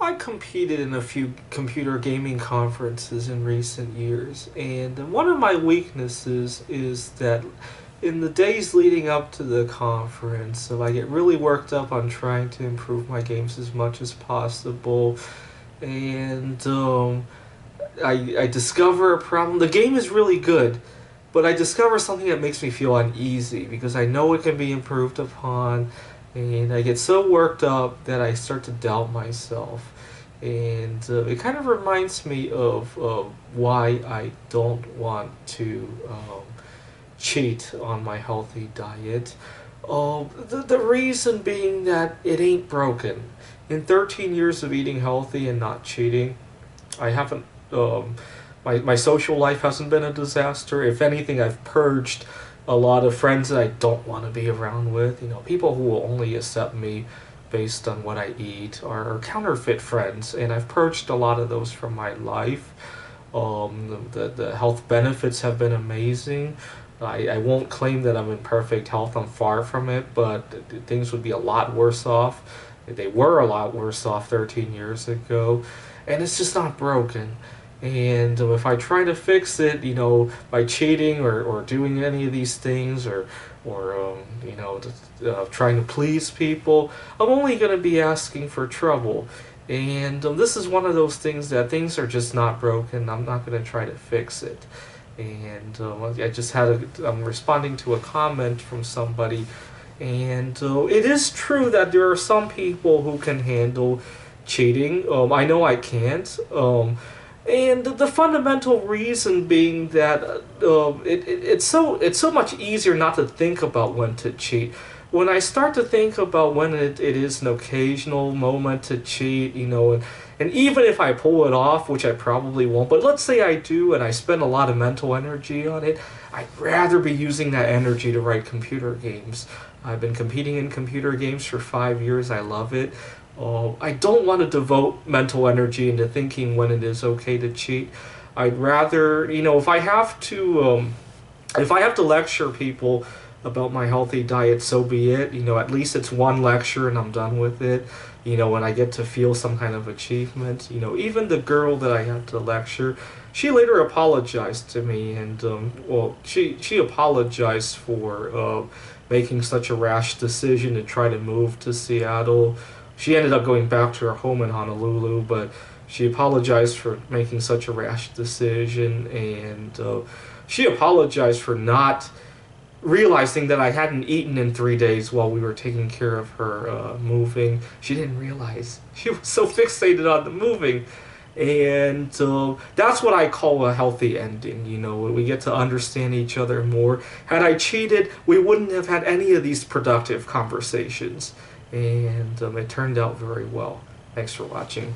I competed in a few computer gaming conferences in recent years, and one of my weaknesses is that in the days leading up to the conference, I get really worked up on trying to improve my games as much as possible, and I discover a problem. The game is really good, but I discover something that makes me feel uneasy because I know it can be improved upon, and I get so worked up that I start to doubt myself. And it kind of reminds me of why I don't want to cheat on my healthy diet. The reason being that it ain't broken. In 13 years of eating healthy and not cheating, I haven't. My social life hasn't been a disaster. If anything, I've purged a lot of friends that I don't want to be around with. People who will only accept me based on what I eat are counterfeit friends, and I've purged a lot of those from my life. The health benefits have been amazing. I won't claim that I'm in perfect health. I'm far from it, but things would be a lot worse off. They were a lot worse off 13 years ago, and it's just not broken. And if I try to fix it, by cheating or doing any of these things or trying to please people, I'm only going to be asking for trouble. And this is one of those things that things are just not broken. I'm not going to try to fix it. And I'm responding to a comment from somebody, and it is true that there are some people who can handle cheating. I know I can't. And the fundamental reason being that it's so much easier not to think about when to cheat. When I start to think about when it is an occasional moment to cheat, and even if I pull it off, which I probably won't, but let's say I do and I spend a lot of mental energy on it, I'd rather be using that energy to write computer games. I've been competing in computer games for 5 years. I love it. I don't want to devote mental energy into thinking when it is okay to cheat. I'd rather, if I have to lecture people about my healthy diet, so be it. At least it's one lecture and I'm done with it. When I get to feel some kind of achievement. Even the girl that I had to lecture, she later apologized to me, and she apologized for making such a rash decision to try to move to Seattle. She ended up going back to her home in Honolulu, but she apologized for making such a rash decision, and she apologized for not realizing that I hadn't eaten in 3 days while we were taking care of her moving. She didn't realize. She was so fixated on the moving. And that's what I call a healthy ending. We get to understand each other more. Had I cheated, we wouldn't have had any of these productive conversations. And it turned out very well. Thanks for watching.